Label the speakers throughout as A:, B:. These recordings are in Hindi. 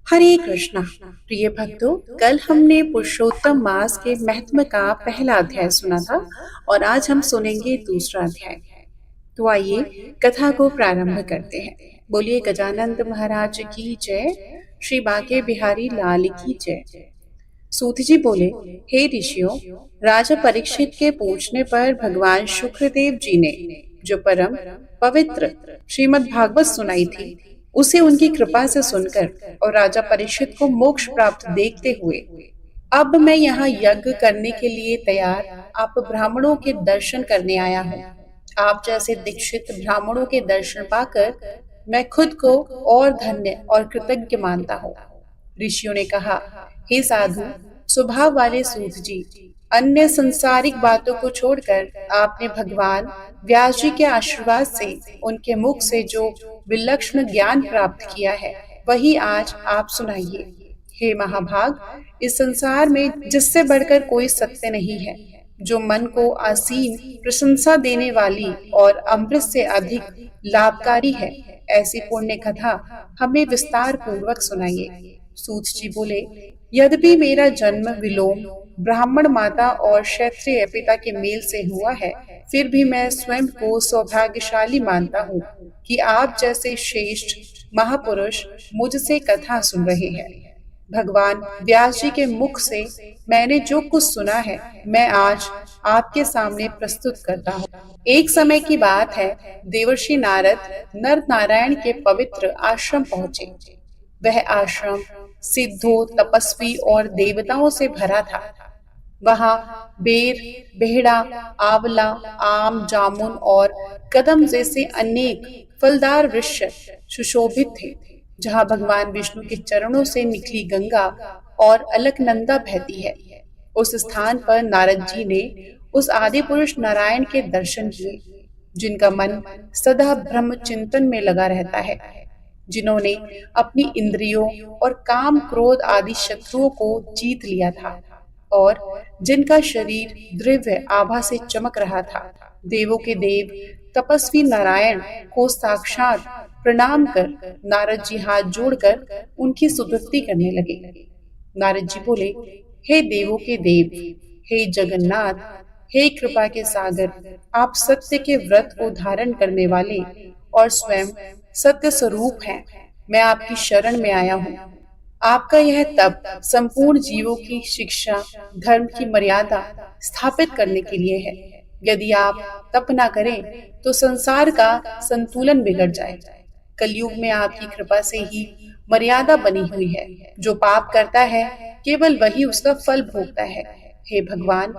A: हरे कृष्णा। प्रिय भक्तों, कल हमने पुरुषोत्तम मास के महत्व का पहला अध्याय सुना था और आज हम सुनेंगे दूसरा अध्याय। तो आइए कथा को प्रारंभ करते हैं। बोलिए गजानंद महाराज की जय। श्री बांके बिहारी लाल की जय। सूत जी बोले, हे ऋषियों, राजा परीक्षित के पूछने पर भगवान शुक्रदेव जी ने जो परम पवित्र श्रीमद् भागवत सुनाई थी, उसे उनकी कृपा से सुनकर और राजा परीक्षित को मोक्ष प्राप्त देखते हुए अब मैं यहाँ यज्ञ करने के लिए तैयार आप ब्राह्मणों के दर्शन करने आया हूँ। आप जैसे दीक्षित ब्राह्मणों के दर्शन पाकर मैं खुद को और धन्य और कृतज्ञ मानता हूँ। ऋषियों ने कहा, हे साधु स्वभाव वाले सूत जी, अन्य संसारिक बातों को छोड़कर आपने भगवान व्यास जी के आशीर्वाद से उनके मुख से जो विलक्षण ज्ञान प्राप्त किया है, वही आज आप सुनाइए। हे महाभाग, इस संसार में जिससे बढ़कर कोई सत्य नहीं है, जो मन को असीम प्रशंसा देने वाली और अमृत से अधिक लाभकारी है। ऐसी पुण्य कथा हमें विस्तार पूर्वक सुनाइए। सूत जी बोले, यद्यपि मेरा जन्म विलोम ब्राह्मण माता और क्षत्रिय पिता के मेल से हुआ है, फिर भी मैं स्वयं को सौभाग्यशाली मानता हूँ कि आप जैसे श्रेष्ठ महापुरुष मुझसे कथा सुन रहे हैं। भगवान व्यास जी के मुख से मैंने जो कुछ सुना है, मैं आज आपके सामने प्रस्तुत करता हूँ। एक समय की बात है, देवर्षि नारद नर नारायण के पवित्र आश्रम पहुँचे। वह आश्रम सिद्धों, तपस्वी और देवताओं से भरा था। वहां बेर, बेहड़ा, आंवला, आम, जामुन और कदम जैसे अनेक फलदार वृक्ष सुशोभित थे। जहां भगवान विष्णु के चरणों से निकली गंगा और अलकनंदा बहती है, उस स्थान पर नारद जी ने उस आदि पुरुष नारायण के दर्शन किए, जिनका मन सदा ब्रह्म चिंतन में लगा रहता है, जिन्होंने अपनी इंद्रियों और काम क्रोध आदि शत्रुओं को जीत लिया था और जिनका शरीर दिव्य आभा से चमक रहा था। देवों के देव तपस्वी नारायण को साक्षात प्रणाम कर नारद जी हाथ जोड़कर उनकी स्तुति करने लगे। नारद जी बोले, हे देवों के देव, हे जगन्नाथ, हे कृपा के सागर, आप सत्य के व्रत को धारण करने वाले और स्वयं सत्य स्वरूप हैं। मैं आपकी शरण में आया हूँ। आपका यह तप संपूर्ण जीवों की शिक्षा, धर्म की मर्यादा स्थापित करने के लिए है। यदि आप तप न करें तो संसार का संतुलन बिगड़ जाए। कलयुग में आपकी कृपा से ही मर्यादा बनी हुई है। जो पाप करता है केवल वही उसका फल भोगता है। हे भगवान,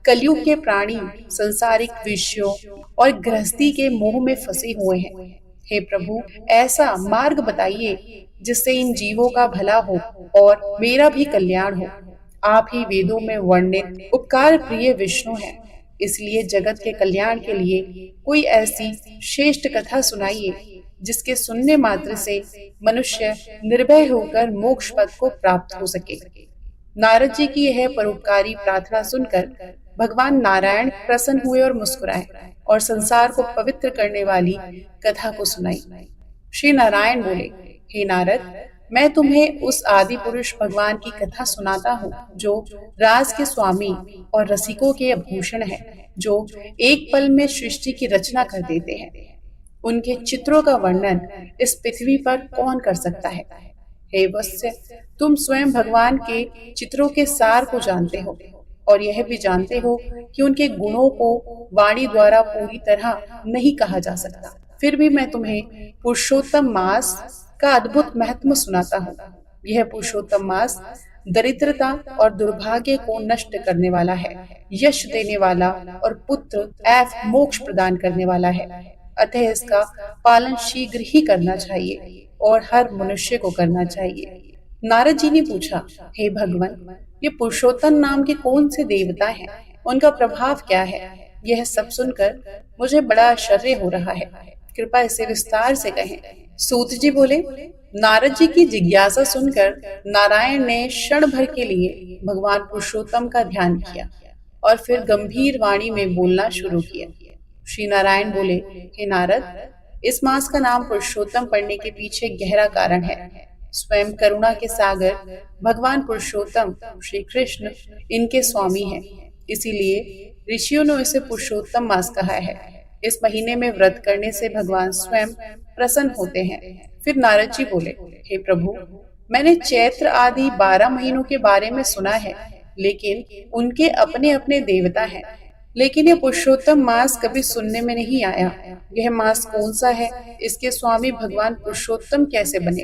A: कलयुग के प्राणी संसारिक विषयों और गृहस्थी के मोह में फंसे हुए हैं। हे प्रभु, ऐसा मार्ग बताइए जिससे इन जीवों का भला हो और मेरा भी कल्याण हो। आप ही वेदों में वर्णित उपकार प्रिय विष्णु हैं, इसलिए जगत के कल्याण के लिए कोई ऐसी श्रेष्ठ कथा सुनाइए जिसके सुनने मात्र से मनुष्य निर्भय होकर मोक्ष पद को प्राप्त हो सके। नारद जी की यह परोपकारी प्रार्थना सुनकर भगवान नारायण प्रसन्न हुए और मुस्कुराए और संसार को पवित्र करने वाली कथा को सुनाई। श्री नारायण बोले, हे नारद, मैं तुम्हें उस आदि पुरुष भगवान की कथा सुनाता हूँ, जो राज के स्वामी और रसिकों के आभूषण है, जो एक पल में सृष्टि की रचना कर देते हैं। उनके चित्रों का वर्णन इस पृथ्वी पर कौन कर सकता है। हे वत्स्य, तुम स्वयं भगवान के चित्रों के सार को जानते हो और यह भी जानते हो कि उनके गुणों को वाणी द्वारा पूरी तरह नहीं कहा जा सकता। फिर भी मैं तुम्हें पुरुषोत्तम मास का अद्भुत महत्व सुनाता हूँ। यह पुरुषोत्तम मास दरिद्रता और दुर्भाग्य को नष्ट करने वाला है, यश देने वाला और पुत्र एवं मोक्ष प्रदान करने वाला है। अतः इसका पालन शीघ्र ही करना चाहिए और हर मनुष्य को करना चाहिए। नारद जी ने पूछा, हे भगवान, ये पुरुषोत्तम नाम के कौन से देवता हैं? उनका प्रभाव क्या है? यह सब सुनकर मुझे बड़ा आश्चर्य हो रहा है। कृपा इसे विस्तार से कहें। सूत जी बोले, नारद जी की जिज्ञासा सुनकर नारायण ने क्षण भर के लिए भगवान पुरुषोत्तम का ध्यान किया और फिर गंभीर वाणी में बोलना शुरू किया। श्री नारायण बोले, हे नारद, इस मास का नाम पुरुषोत्तम पढ़ने के पीछे गहरा कारण है। स्वयं करुणा के सागर भगवान पुरुषोत्तम श्री कृष्ण इनके स्वामी हैं। इसीलिए ऋषियों ने इसे पुरुषोत्तम मास कहा है। इस महीने में व्रत करने से भगवान स्वयं प्रसन्न होते हैं। फिर नारद जी बोले, हे प्रभु, मैंने चैत्र आदि 12 महीनों के बारे में सुना है, लेकिन उनके अपने अपने देवता हैं। लेकिन यह पुरुषोत्तम मास कभी सुनने में नहीं आया। यह मास कौन सा है? इसके स्वामी भगवान पुरुषोत्तम कैसे बने?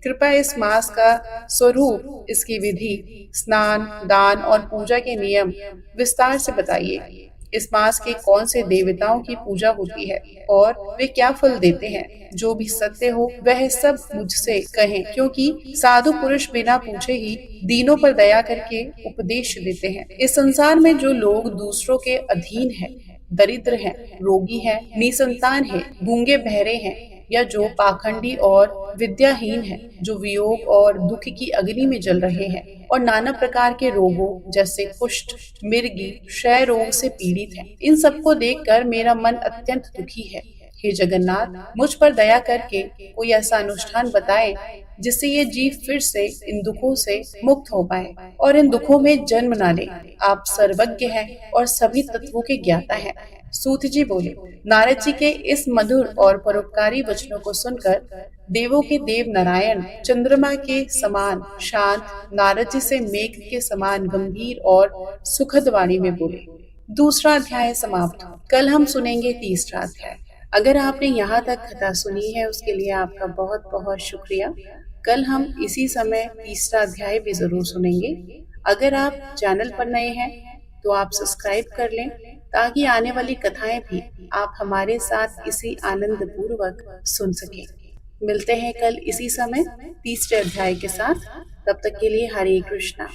A: कृपया इस मास का स्वरूप, इसकी विधि, स्नान, दान और पूजा के नियम विस्तार से बताइए। इस मास के कौन से देवताओं की पूजा होती है और वे क्या फल देते हैं? जो भी सत्य हो वह सब मुझसे कहें, क्योंकि साधु पुरुष बिना पूछे ही दीनों पर दया करके उपदेश देते हैं। इस संसार में जो लोग दूसरों के अधीन हैं, दरिद्र हैं, रोगी हैं, निसंतान हैं, गूंगे बहरे हैं, या जो पाखंडी और विद्याहीन हैं, जो वियोग और दुख की अग्नि में जल रहे हैं और नाना प्रकार के रोगों जैसे कुष्ठ, मिर्गी, क्षय रोग से पीड़ित हैं, इन सबको देखकर मेरा मन अत्यंत दुखी है। हे जगन्नाथ, मुझ पर दया करके कोई ऐसा अनुष्ठान बताएं जिससे ये जीव फिर से इन दुखों से मुक्त हो पाए और इन दुखों में जन्म ना ले। आप सर्वज्ञ हैं और सभी तत्वों के ज्ञाता हैं। सूत जी बोले, नारद जी के इस मधुर और परोपकारी वचनों को सुनकर देवों के देव नारायण चंद्रमा के समान शांत नारद जी से मेघ के समान गंभीर और सुखद वाणी में बोले। दूसरा अध्याय समाप्त। कल हम सुनेंगे तीसरा अध्याय। अगर आपने यहाँ तक कथा सुनी है उसके लिए आपका बहुत बहुत शुक्रिया। कल हम इसी समय तीसरा अध्याय भी जरूर सुनेंगे। अगर आप चैनल पर नए हैं तो आप सब्सक्राइब कर लें, ताकि आने वाली कथाएं भी आप हमारे साथ इसी आनंद पूर्वक सुन सकें। मिलते हैं कल इसी समय तीसरे अध्याय के साथ। तब तक के लिए हरे कृष्णा।